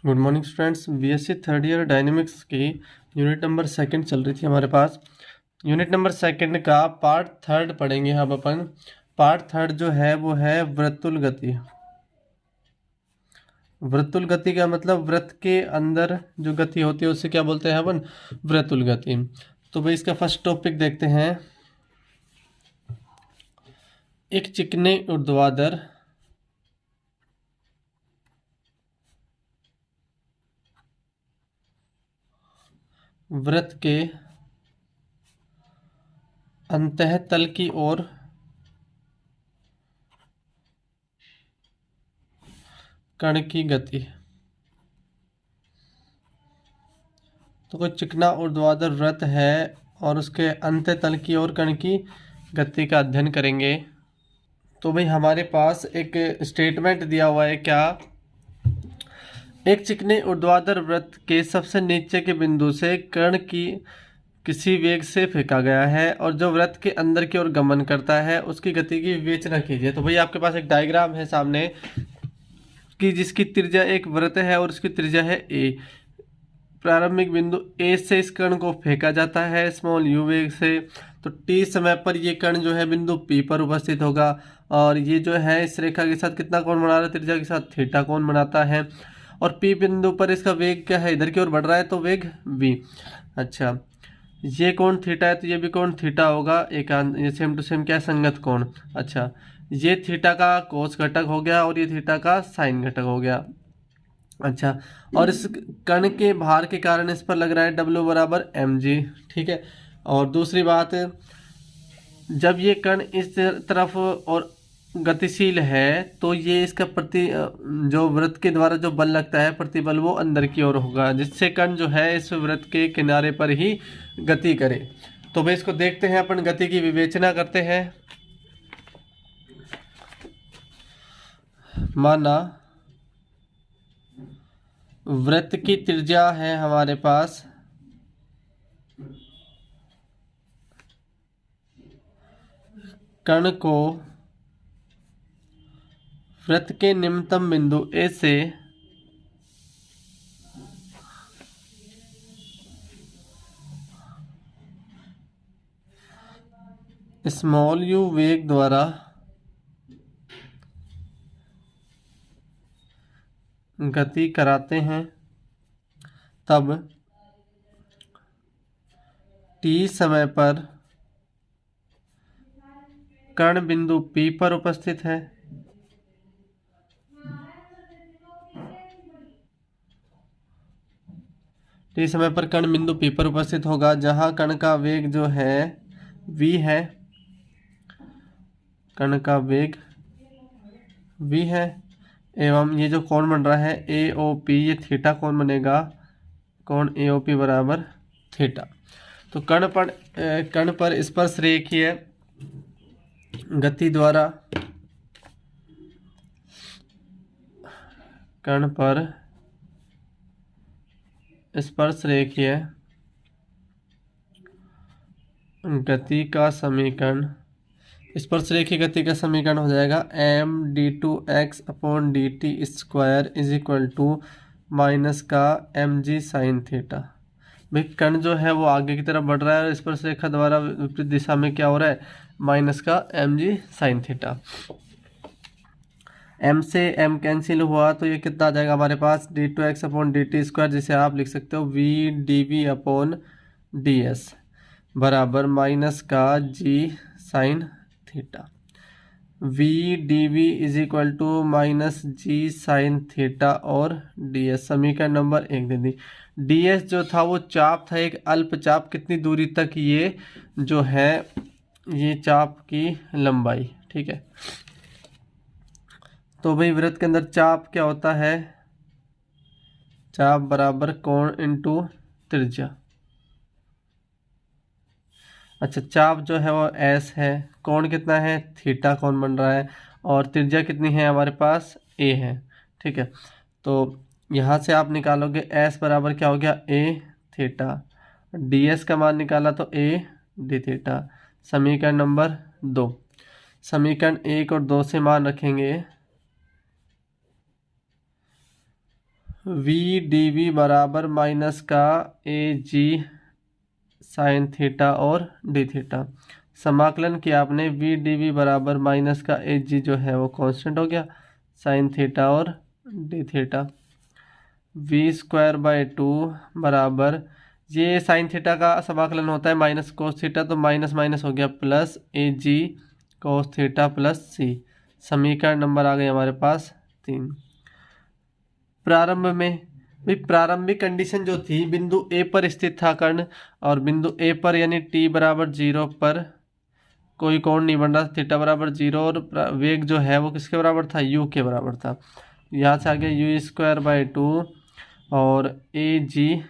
Good morning students. BSc third year dynamics की unit number second चल रही थी हमारे पास। यूनिट नंबर सेकंड का पार्ट थर्ड पढ़ेंगे अब अपन। पार्ट थर्ड जो है वो है वृत्तुल गति। वृत्तुल गति का मतलब वृत्त के अंदर जो गति होती है उसे क्या बोलते हैं अपन? वृत्तुल गति। तो भाई इसका फर्स्ट टॉपिक देखते हैं। एक चिकने ऊर्ध्वाधर वृत्त के अंतः तल की ओर कण की गति। तो कोई चिकना ऊर्ध्वाधर वृत्त है और उसके अंत्य तल की ओर कण की गति का अध्ययन करेंगे। तो भाई हमारे पास एक स्टेटमेंट दिया हुआ है क्या? एक चिकने ऊर्ध्वाधर वृत्त के सबसे नीचे के बिंदु से कण की किसी वेग से फेंका गया है और जो वृत्त के अंदर की ओर गमन करता है उसकी गति की विवेचना कीजिए। तो भाई आपके पास एक डायग्राम है सामने कि जिसकी त्रिज्या एक वृत्त है और उसकी त्रिज्या है ए। प्रारंभिक बिंदु ए से इस कण को फेंका जाता है स्मॉल यू वेग से। तो टी समय पर ये कण जो है बिंदु पी पर उपस्थित होगा और ये जो है इस रेखा के साथ कितना कोण बना रहा है? त्रिज्या के साथ थीटा कोण बनाता है। और पी बिंदु पर इसका वेग क्या है? इधर की ओर बढ़ रहा है तो वेग v। अच्छा, ये कोण थीटा है तो ये भी कोण थीटा होगा। ये सेम टू सेम क्या है? संगत कोण। अच्छा, ये थीटा का कोस घटक हो गया और ये थीटा का साइन घटक हो गया। अच्छा, और इस कण के भार के कारण इस पर लग रहा है W बराबर mg। ठीक है। और दूसरी बात, जब ये कण इस तरफ और गतिशील है तो ये इसका जो वृत्त के द्वारा जो बल लगता है प्रतिबल वो अंदर की ओर होगा, जिससे कण जो है इस वृत्त के किनारे पर ही गति करे। तो भाई इसको देखते हैं, अपन गति की विवेचना करते हैं। माना वृत्त की त्रिज्या है हमारे पास कण को वृत्त के निम्नतम बिंदु ए से स्मॉल यू वेग द्वारा गति कराते हैं, तब टी समय पर कण बिंदु P पर उपस्थित है। टी समय पर कण बिंदु P पर उपस्थित होगा जहां कण का वेग जो है v है। कण का वेग v है एवं ये जो कोण बन रहा है AOP, ये थीटा कोण बनेगा। कोण AOP बराबर थीटा। तो कण पर स्पर्श रेखीय गति द्वारा कण पर स्पर्श रेखीय गति का समीकरण, स्पर्श रेखीय गति का समीकरण हो जाएगा md2x/dt² is equal to minus का mg साइन थीटा। भाई कण जो है वो आगे की तरफ बढ़ रहा है और स्पर्श रेखा द्वारा विपरीत दिशा में क्या हो रहा है? माइनस का mg साइन थीटा। m से m कैंसिल हुआ तो ये कितना आ जाएगा हमारे पास? d2x/dt², जिसे आप लिख सकते हो v dv/ds बराबर माइनस का g sine theta. v dv is equal to minus g sine theta और ds। समीकरण नंबर 1 दे दी। ds जो था वो चाप था, एक अल्प चाप। कितनी दूरी तक? ये जो है ये चाप की लंबाई। ठीक है। तो भाई वृत्त के अंदर चाप क्या होता है? चाप बराबर कोण इंटू त्रिज्या। अच्छा, चाप जो है वो S है, कोण कितना है? थीटा कोण बन रहा है और त्रिज्या कितनी है हमारे पास? A है। ठीक है। तो यहाँ से आप निकालोगे S बराबर क्या हो गया? A theta. ds का मान निकाला तो A d थीटा। समीकरण नंबर 2। समीकरण 1 और 2 से मान रखेंगे वी डी वी बराबर माइनस का ए जी साइन थीटा और डी थीटा। समाकलन किया आपने, वी डी वी बराबर माइनस का ए जी जो है वो कांस्टेंट हो गया, साइन थीटा और d theta. We square by two बराबर, ये साइन थीटा का समाकलन होता है माइनस कोस थीटा, तो माइनस माइनस हो गया plus A G cos theta plus सी। समीकरण नंबर आ गए हमारे पास 3। प्रारंभ में भाई प्रारंभिक कंडीशन जो थी, बिंदु ए पर स्थित था कर्ण, और बिंदु ए पर यानी टी बराबर 0 पर कोई कोण नहीं बन रहा, थीटा बराबर 0, और वेग जो है वो किसके बराबर था, यू के बराबर था। यहाँ से आ गया यू स्क्वायर बाई टू और ए जी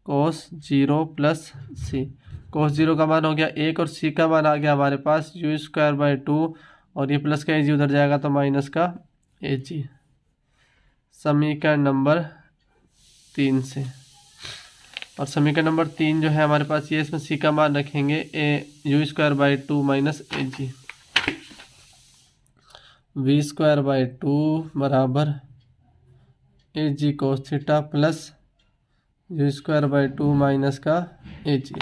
कोस 0 प्लस सी। कोस 0 का मान हो गया 1 और सी का मान आ गया हमारे पास यू स्क्वायर बाई टू, और ये प्लस का ए जी उधर जाएगा तो माइनस का ए जी। समीकरण नंबर 3 से, और समीकरण नंबर 3 जो है हमारे पास ये, इसमें सी का मान रखेंगे A U square by two minus A G. V square by two बराबर A G cos theta plus U square by two minus का ए G.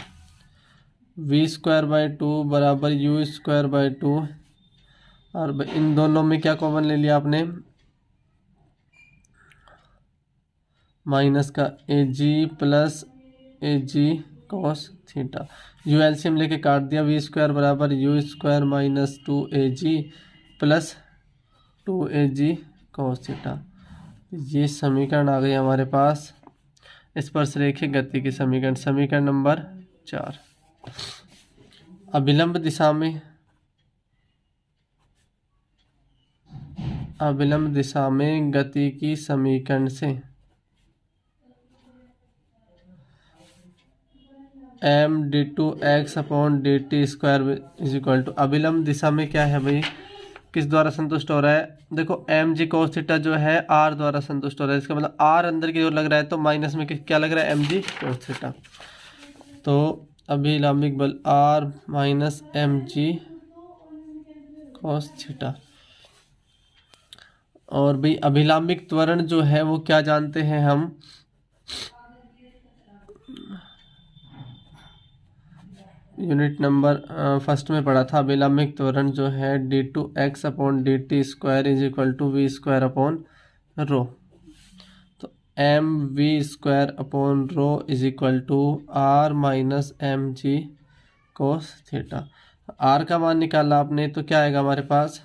V square by two बराबर यू स्क्वायर बाई टू, और इन दोनों में क्या common ले लिया आपने, माइनस का ए G plus A G cos theta. U LCM लेके काट दिया, वी स्क्वायर बराबर you square minus two A G plus two A G cos theta. ये समीकरण आ गई हमारे पास स्पर्शरेखीय गति की समीकरण। समीकरण नंबर 4। अभिलंब दिशा में गति की समीकरण से m d two x upon D T square is equal to, अभिलंब दिशा में क्या है भाई, किस द्वारा संतुष्ट हो रहा है, देखो एम जी कोस थीटा जो है आर द्वारा संतुष्ट हो रहा है, इसका मतलब आर अंदर की ओर लग रहा है, तो माइनस में क्या लग रहा है, एम जी कोस थीटा। तो अभिलंबिक बल R minus M G cos theta. और भाई अभिलंबिक त्वरण जो है वो क्या जानते हैं हम, यूनिट नंबर फर्स्ट में पढ़ा था। अभिलंबिक त्वरण जो है D two x upon D T square is equal to V square upon rho. तो M V square upon rho is equal to R minus M G cos theta. R का मान निकाला आपने तो क्या आएगा हमारे पास,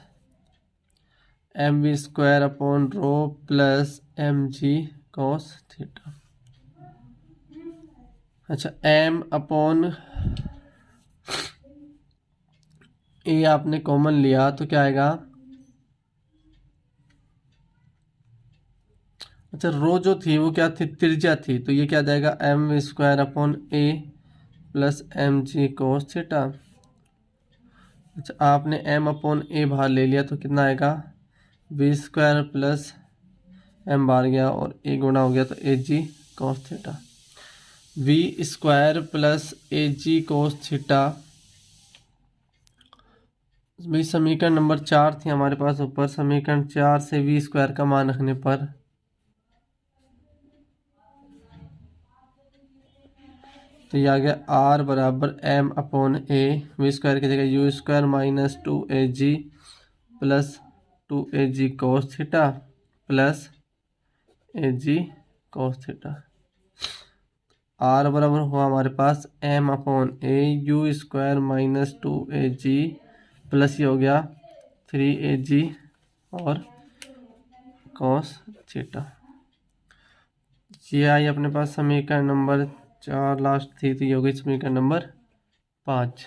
M V square upon rho plus M जी कोस थीटा। अच्छा, एम अपॉन ए आपने कॉमन लिया तो क्या आएगा, अच्छा रो जो थी वो क्या थी, त्रिज्या थी, तो ये क्या जाएगा M square upon A plus M ji cos theta. अच्छा आपने एम अपॉन ए बाहर ले लिया तो कितना आएगा, वी स्क्वायर प्लस एम बाहर गया और ए गुणा हो गया तो A G cos theta. We square plus A G cos theta, भाई समीकरण नंबर 4 थी हमारे पास ऊपर। समीकरण 4 से वी स्क्वायर का मान रखने पर तो ये आ गया आर बराबर M upon A, V square की जगह U square minus two A G plus two A G cos theta plus A G cos theta. R बराबर हुआ हमारे पास M upon A U square minus two A G plus ये हो गया 3 और कॉस थीटा। ये आई अपने पास समीकरण नंबर 4 लास्ट थी, तो ये हो गई समीकरण नंबर 5।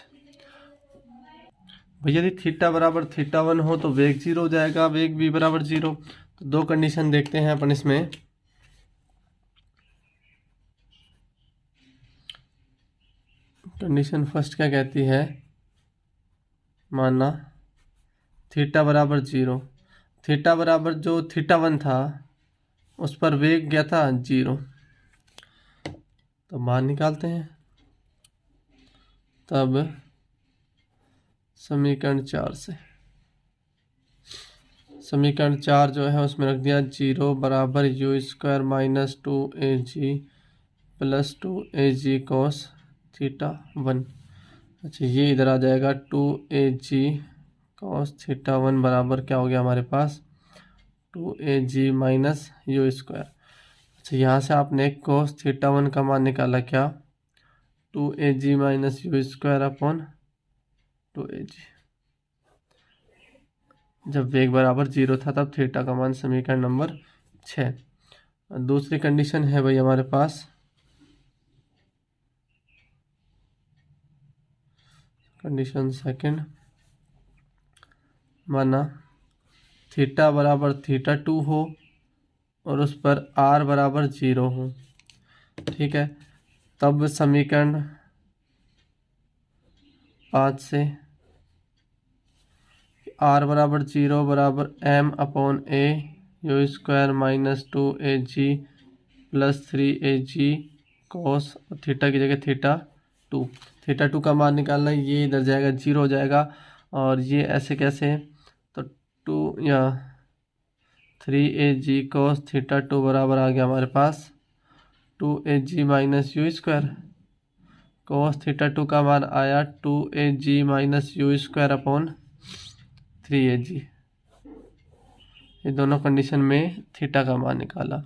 भैया यदि थीटा बराबर थीटा 1 हो तो वेग 0 हो जाएगा, वेग v बराबर 0। तो दो कंडीशन देखते हैं अपन इसमें। कंडीशन फर्स्ट क्या कहती है, माना थीटा बराबर 0, थीटा बराबर जो थीटा 1 था उस पर वेग गया था 0, तो मान निकालते हैं। तब समीकरण 4 से समीकरण 4 जो है उसमें रख दिया 0 बराबर u² minus 2AG plus 2AG cos theta 1। अच्छा, ये इधर आ जाएगा 2AG कॉस थीटा 1 बराबर क्या हो गया हमारे पास 2AG माइनस u²। अच्छा, यहाँ से आपने कॉस थीटा 1 का मान निकाला क्या 2AG minus u² upon 2AG। जब वेग बराबर 0 था तब थीटा का मान समीकरण नंबर 6। दूसरी कंडीशन है भाई हमारे पास कंडीशन सेकंड, माना थीटा बराबर थीटा 2 हो और उस पर r बराबर 0 हो। ठीक है, तब समीकरण 5 से r बराबर 0 बराबर m upon a u² minus 2AG plus 3AG cos theta की जगह थीटा 2 का मान निकालना है। ये इधर जाएगा 0 हो जाएगा और ये ऐसे कैसे, तो 2 या 3AG कॉस थीटा 2 बराबर आ गया हमारे पास 2AG minus u²। Cos theta 2 का मान आया 2AG minus u² upon 3AG। ये दोनों कंडीशन में थीटा का मान निकाला।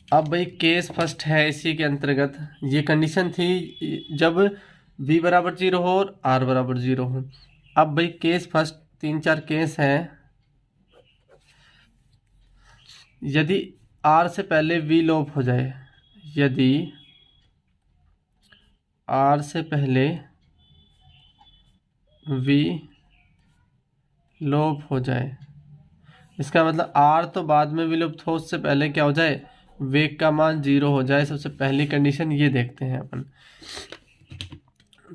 अब भाई केस फर्स्ट है इसी के अंतर्गत, ये कंडीशन थी जब v बराबर 0 हो और r बराबर 0 हो। अब भाई केस फर्स्ट 3-4 केस हैं। यदि r से पहले v लोप हो जाए, यदि r से पहले v लोप हो जाए, इसका मतलब r तो बाद में विलुप्त हो, उससे पहले क्या हो जाए वेग का मान 0 हो जाए। सबसे पहली कंडीशन ये देखते हैं अपन।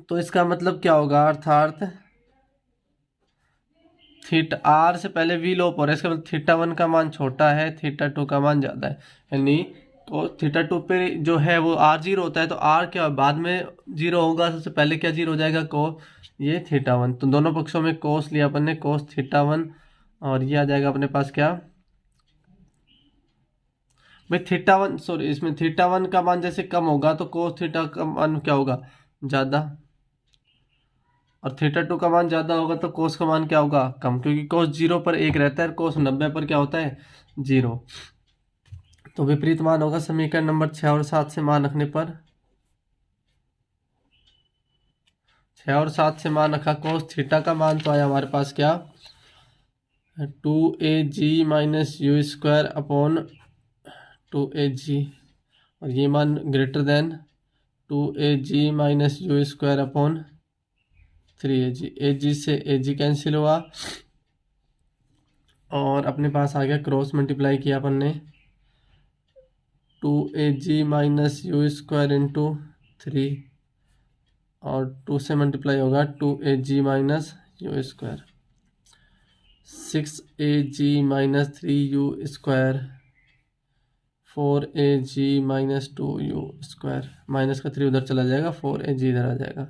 तो इसका मतलब क्या होगा, अर्थात थीटा r से पहले v लोप हो रहा है, इसका मतलब थीटा 1 का मान छोटा है, थीटा 2 का मान ज़्यादा है। यानी तो थीटा 2 पे जो है वो r0 होता है, तो r क्या बाद में 0 होगा, सबसे पहले क्या 0 हो जाएगा ये थीटा 1। तो दोनों पक्षों में कोस लिया अपन ने, कोस थीटा 1, और ये आ जाएगा अपने पास क्या भाई थीटा 1, सॉरी इसमें थीटा 1 का मान जैसे कम होगा तो कोस थीटा का मान क्या होगा ज़्यादा, और थीटा 2 का मान ज़्यादा होगा तो कोस का मान क्या होगा कम, क्योंकि कोस 0 पर 1 रहता है, कोस 90 पर क्या होता है 0। तो विपरीत मान होगा समीकरण नंबर 6 और 7 से मान रखने पर। 6 और 7 से मान रखा, कोस थीटा का मान तो आया हमारे पास क्या 2AG minus u² upon 2AG, और ये मान greater then 2AG minus u² upon 3AG। AG से AG कैंसिल हुआ और अपने पास आ गया क्रॉस मल्टीप्लाई किया अपन ने 2AG माइनस u² इंटू 3, और 2 से मल्टीप्लाई होगा 2AG minus u², 6AG minus 3u², 4AG minus 2u², minus का 3 उधर चला जाएगा, 4AG इधर आ जाएगा,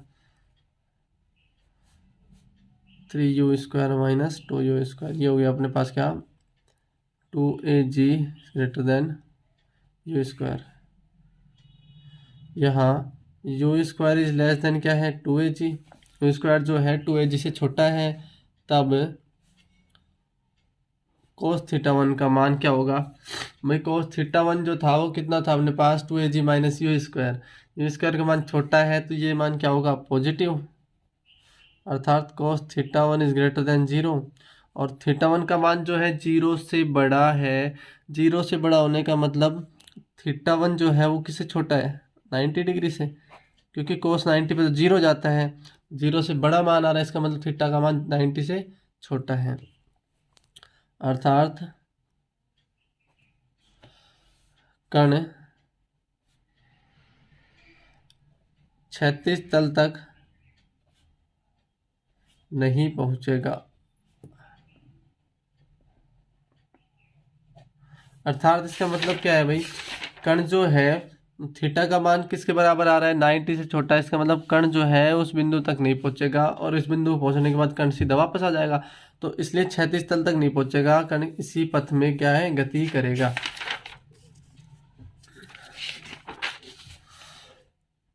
3u² माइनस 2u²। ये हो गया अपने पास क्या 2AG ग्रेटर देन u²। यहाँ u² इज लेस देन क्या है 2AG, u² जो है 2AG से छोटा है, तब कोस थीटा 1 का मान क्या होगा भाई, कोस थीटा 1 जो था वो कितना था अपने पास 2AG माइनस u² का मान छोटा है तो ये मान क्या होगा पॉजिटिव, अर्थात cos theta 1 is greater than 0। और थीटा 1 का मान जो है 0 से बड़ा है, 0 से बड़ा होने का मतलब थीटा 1 जो है वो किससे छोटा है 90 डिग्री से, क्योंकि कोस 90 पे तो 0 जाता है, 0 से बड़ा मान आ रहा है, इसका मतलब थीटा का मान 90 से छोटा है। अर्थात कण क्षैतिज तल तक नहीं पहुंचेगा। अर्थात इसका मतलब क्या है भाई, कण जो है थीटा का मान किसके बराबर आ रहा है, 90 से छोटा। इसका मतलब कण जो है उस बिंदु तक नहीं पहुंचेगा और इस बिंदु पर पहुंचने के बाद कण सीधा वापस आ जाएगा। तो इसलिए क्षैतिज तल तक नहीं पहुंचेगा, कण इसी पथ में क्या है, गति करेगा।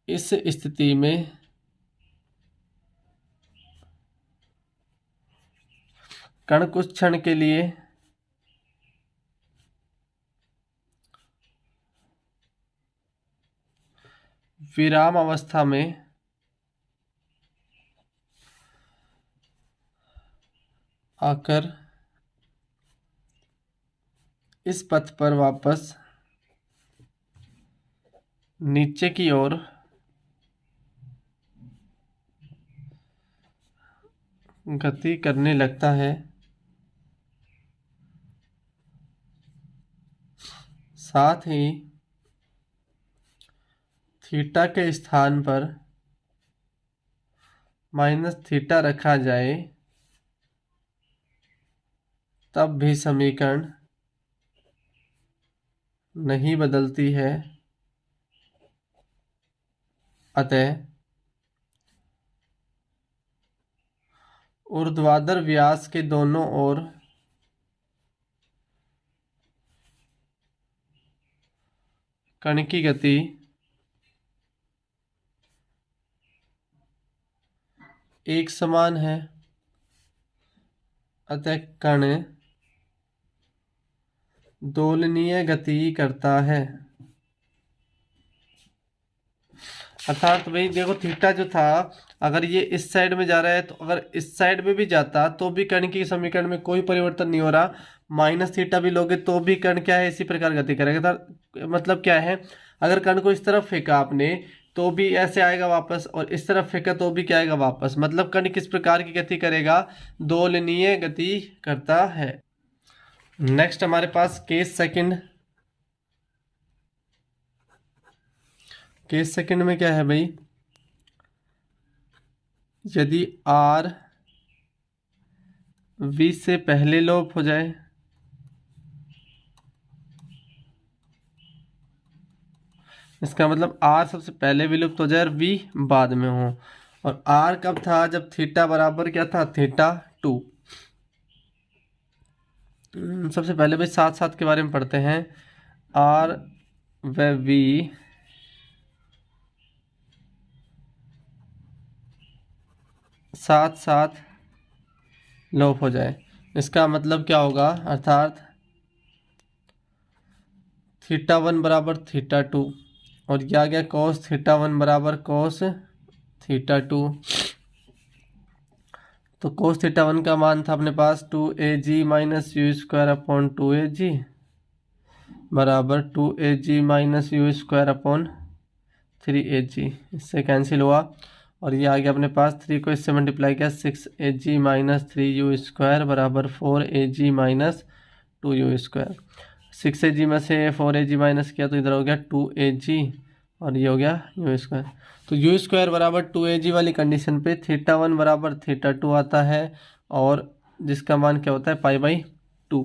इस स्थिति में कण कुछ क्षण के लिए विराम अवस्था में आकर इस पथ पर वापस नीचे की ओर गति करने लगता है। साथ ही थीटा के स्थान पर माइनस थीटा रखा जाए तब भी समीकरण नहीं बदलती है। अतः ऊर्ध्वाधर व्यास के दोनों ओर कण की गति एक समान है। अतः कण दोलनीय गति करता है। अर्थात भाई देखो, थीटा जो था, अगर ये इस साइड में जा रहा है तो अगर इस साइड में भी जाता तो भी कण की समीकरण में कोई परिवर्तन नहीं हो रहा। माइनस थीटा भी लोगे तो भी कण क्या है, इसी प्रकार गति करेगा। मतलब क्या है, अगर कण को इस तरफ फेंका आपने तो भी ऐसे आएगा वापस, और इस तरफ फेंका तो भी क्या आएगा वापस। मतलब कण किस प्रकार की गति करेगा, दोलनीय गति करता है। नेक्स्ट हमारे पास केस सेकंड। केस सेकंड में क्या है भाई, यदि आर वी से पहले लोप हो जाए, इसका मतलब आर सबसे पहले विलुप्त हो जाए और वी बाद में हो। और आर कब था, जब थीटा बराबर क्या था, थीटा 2। सबसे पहले भाई साथ साथ के बारे में पढ़ते हैं। आर व वी साथ साथ लोप हो जाए, इसका मतलब क्या होगा, अर्थात थीटा 1 बराबर थीटा 2, और यह आ गया कॉस थीटा 1 बराबर कॉस थीटा 2। तो कोस थीटा 1 का मान था अपने पास 2 AG minus you square upon 2AG बराबर 2AG minus you square upon 3AG। इससे कैंसिल हुआ और ये आ गया अपने पास 3 को इससे मल्टीप्लाई किया, 6AG माइनस 3U स्क्वायर बराबर 4AG minus 2U square. 6AG में से 4AG माइनस किया तो इधर हो गया 2AG और ये हो गया यू स्क्वायर। तो यू स्क्वायर बराबर 2AG वाली कंडीशन पे थीटा 1 बराबर थीटा 2 आता है, और जिसका मान क्या होता है, पाई/2।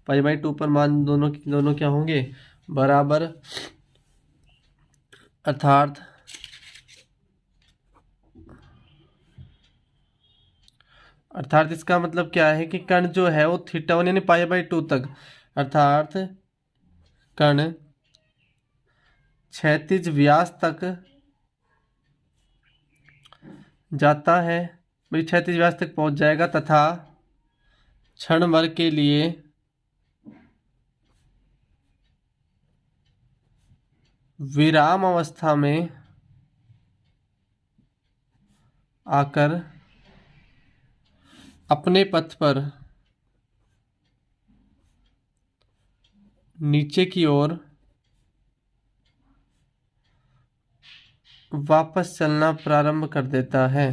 पाई/2 पर मान दोनों क्या होंगे, बराबर। अर्थात इसका मतलब क्या है कि कण जो है वो थीटा 1 यानी पाई/2 तक, अर्थात कण क्षैतिज व्यास तक जाता है, भाई क्षैतिज व्यास तक पहुंच जाएगा तथा क्षण भर के लिए विराम अवस्था में आकर अपने पथ पर नीचे की ओर वापस चलना प्रारंभ कर देता है।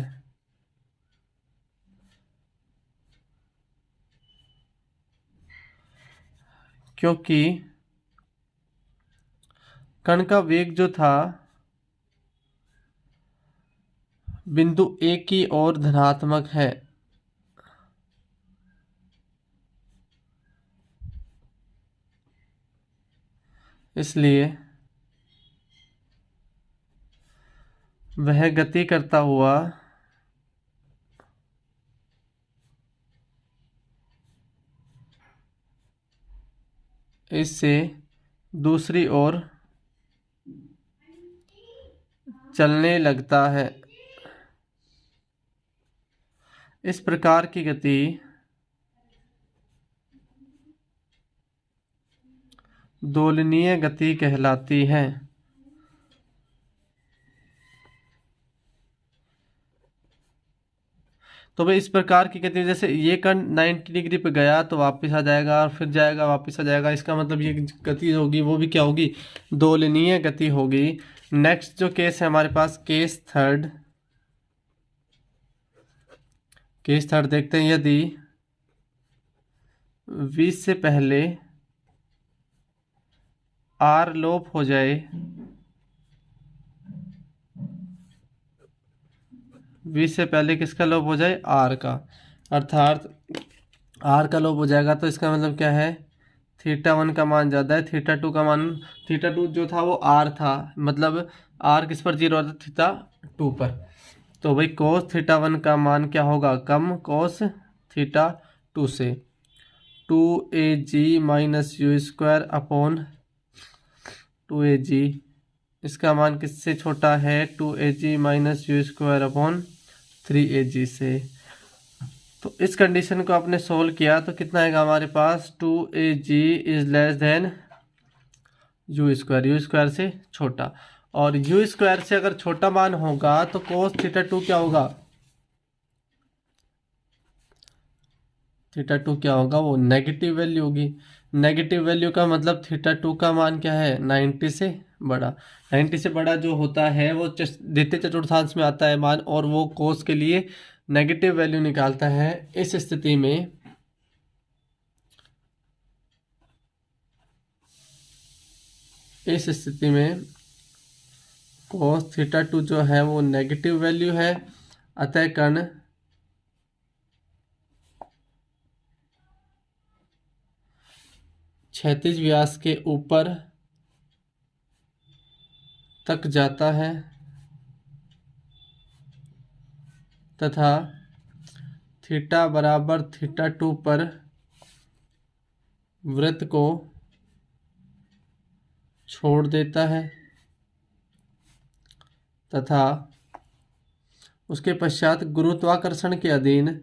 क्योंकि कण का वेग जो था बिंदु ए की ओर धनात्मक है, इसलिए वह गति करता हुआ इससे दूसरी ओर चलने लगता है। इस प्रकार की गति दोलनीय गति कहलाती है। तो भाई इस प्रकार की गति, जैसे ये कण 90 डिग्री पे गया तो वापस आ जाएगा और फिर जाएगा वापस आ जाएगा, इसका मतलब ये गति होगी वो भी क्या होगी, दोलनीय गति होगी। नेक्स्ट जो केस है हमारे पास, केस थर्ड देखते हैं। यदि v से पहले r लोप हो जाए, v से पहले किसका लोप हो जाए, r का, अर्थात r का लोप हो जाएगा तो इसका मतलब क्या है, θ1 का मान ज़्यादा है, θ2 का मान, θ2 जो था वो r था, मतलब r किस पर 0 था, θ2 पर। तो भाई cos θ1 का मान क्या होगा, कम cos θ2 से। 2ag minus you square upon 2ag, इसका मान किससे छोटा है, 2ag minus you square upon 3ag से। तो इस कंडीशन को आपने सोल्व किया तो कितना आएगा हमारे पास, 2ag is less than you square से छोटा। और यू स्क्वायर से अगर छोटा मान होगा तो cos θ2 क्या होगा, θ2 क्या होगा, वो नेगेटिव वैल्यू होगी। नेगेटिव वैल्यू का मतलब θ2 का मान क्या है, 90 से बड़ा। 90 से बड़ा जो होता है वो द्वितीय चतुर्थांश में आता है मान, और वो कोस के लिए नेगेटिव वैल्यू निकालता है। इस स्थिति में cos θ2 जो है वो नेगेटिव वैल्यू है, अतः कण क्षैतिज व्यास के ऊपर तक जाता है तथा थीटा बराबर θ2 पर वृत्त को छोड़ देता है तथा उसके पश्चात गुरुत्वाकर्षण के अधीन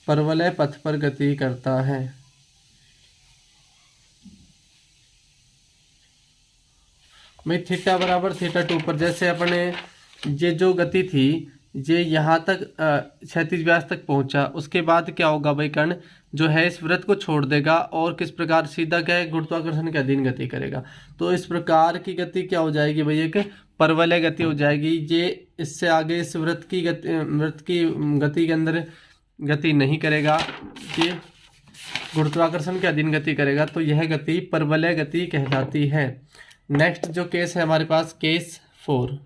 परवलय पथ पर गति करता है। मैं थीटा बराबर θ2 पर, जैसे अपने ये जो गति थी ये यहाँ तक क्षैतिज व्यास तक पहुँचा, उसके बाद क्या होगा भाई, कण जो है इस वृत्त को छोड़ देगा और किस प्रकार, सीधा क्या है, गुरुत्वाकर्षण के अधीन गति करेगा। तो इस प्रकार की गति क्या हो जाएगी भाई, एक परवलय गति हो जाएगी। ये इससे आगे इस वृत्त की गति के अंदर गति नहीं करेगा, ये गुरुत्वाकर्षण के अधीन गति करेगा, तो यह गति परवलय गति कहलाती है। नेक्स्ट जो केस है हमारे पास, केस 4,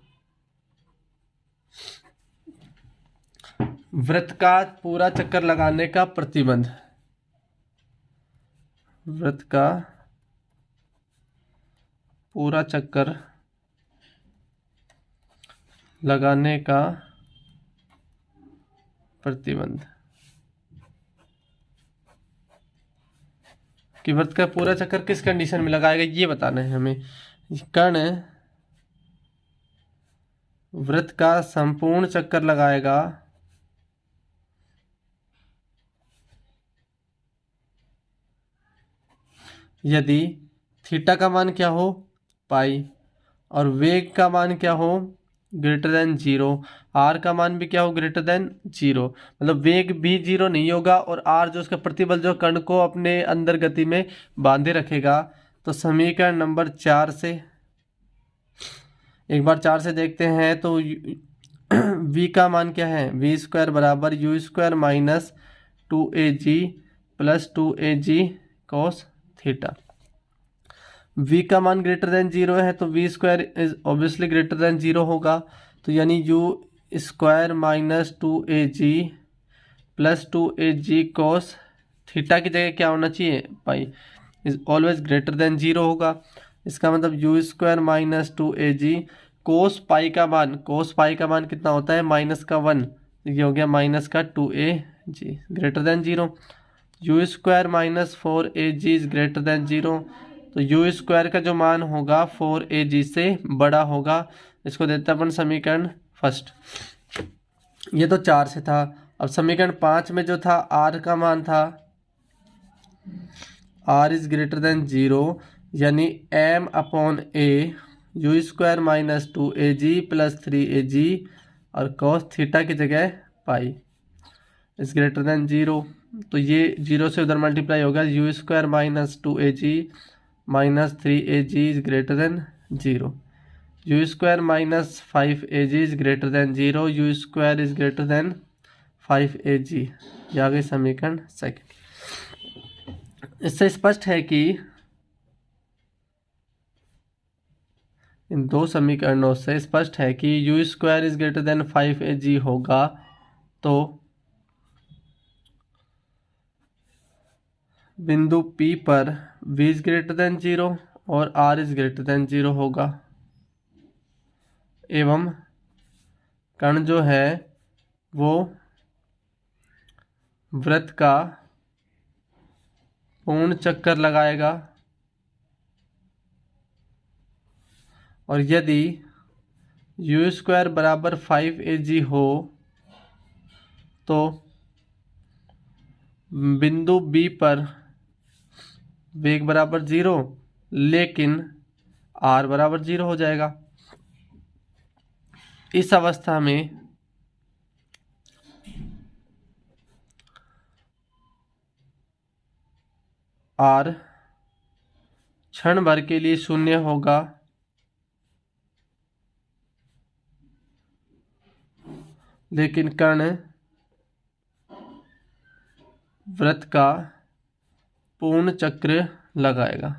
वृत्त का पूरा चक्कर लगाने का प्रतिबंध। वृत्त का पूरा चक्कर लगाने का प्रतिबंध, कि वृत्त का पूरा चक्कर किस कंडीशन में लगाएगा ये बताना है हमें। कण वृत्त का संपूर्ण चक्कर लगाएगा यदि थीटा का मान क्या हो, पाई, और वेग का मान क्या हो, ग्रेटर देन 0, आर का मान भी क्या हो, ग्रेटर देन 0, मतलब वेग भी 0 नहीं होगा और आर जो उसका प्रतिबल जो कण को अपने अंदर गति में बांधे रखेगा। तो समीकरण नंबर 4 से, एक बार 4 से देखते हैं तो v का मान क्या है, वी स्क्वायर बराबर you square minus 2ag plus 2ag cos theta. v का मान ग्रेटर देन 0 है तो v square is obviously greater than 0 होगा, तो यानी u square minus 2ag plus 2ag cos theta की जगह क्या होना चाहिए, pi. Is always greater than 0 होगा। इसका मतलब u square minus 2AG cos pi का मान, कोस पाई का मान कितना होता है -1, ये हो गया -2AG greater than 0। You square minus 4AG is greater than 0, तो यू स्क्वायर का जो मान होगा 4AG से बड़ा होगा। इसको देते हैं अपन समीकरण फर्स्ट। ये तो 4 से था। अब समीकरण 5 में जो था r का मान था r इज ग्रेटर देन 0, यानी m/a you square minus 2AG plus 3AG और cos थीटा की जगह पाई इज ग्रेटर देन 0। तो ये 0 से उधर मल्टीप्लाई होगा, you square minus 2AG minus 3AG is greater than 0। You square minus 5AG is greater than 0, you square is greater than 5AG। ये आ गई समीकरण सेकंड। इससे स्पष्ट है कि इन दो समीकरणों से स्पष्ट है कि you square is greater than 5AG होगा तो बिंदु P पर v इज ग्रेटर देन 0 और r इज ग्रेटर देन 0 होगा, एवं कण जो है वो वृत्त का पूर्ण चक्कर लगाएगा, और यदि यू स्क्वायर बराबर 5AG हो तो बिंदु B पर वेग बराबर 0 लेकिन r बराबर 0 हो जाएगा। इस अवस्था में r क्षण भर के लिए 0 होगा, लेकिन कण वृत्त का पूर्ण चक्र लगाएगा,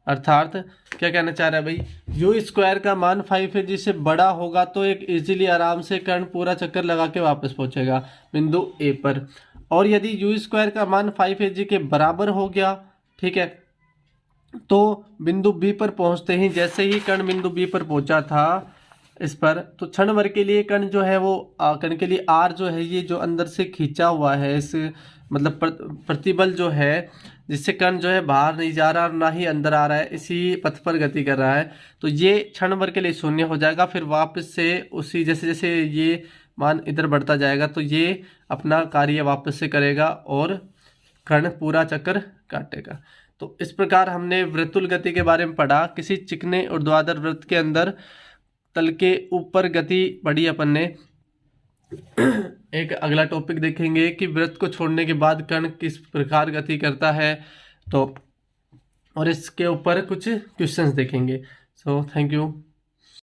अर्थात क्या कहना चाह रहा है भाई, यू स्क्वायर का मान 5AG से बड़ा होगा तो एक इजीली आराम से कण पूरा चक्कर लगा के वापस पहुंचेगा बिंदु A पर, और यदि यू स्क्वायर का मान 5AG के बराबर हो गया, ठीक है, तो बिंदु B पर पहुंचते ही जैसे ही कण बिंदु B पर पहुंचा था इस पर, तो क्षण भर के लिए कण जो है वो कण के लिए r जो है ये जो अंदर से खींचा हुआ है, इस मतलब प्रतिबल जो है जिससे कण जो है बाहर नहीं जा रहा और ना ही अंदर आ रहा है, इसी पथ पर गति कर रहा है, तो ये क्षण भर के लिए 0 हो जाएगा। फिर वापस से उसी जैसे जैसे ये मान इधर बढ़ता जाएगा तो ये अपना कार्य वापस से करेगा और कण पूरा चक्कर काटेगा। तो इस प्रकार हमने वृत्तुल गति के बारे में पढ़ा। किसी चिकने ऊर्ध्वाधर वृत्त के अंदर तल के ऊपर गति पढ़ी अपन ने। एक अगला टॉपिक देखेंगे कि वृत्त को छोड़ने के बाद कण किस प्रकार गति करता है, तो और इसके ऊपर कुछ क्वेश्चंस देखेंगे। So thank you.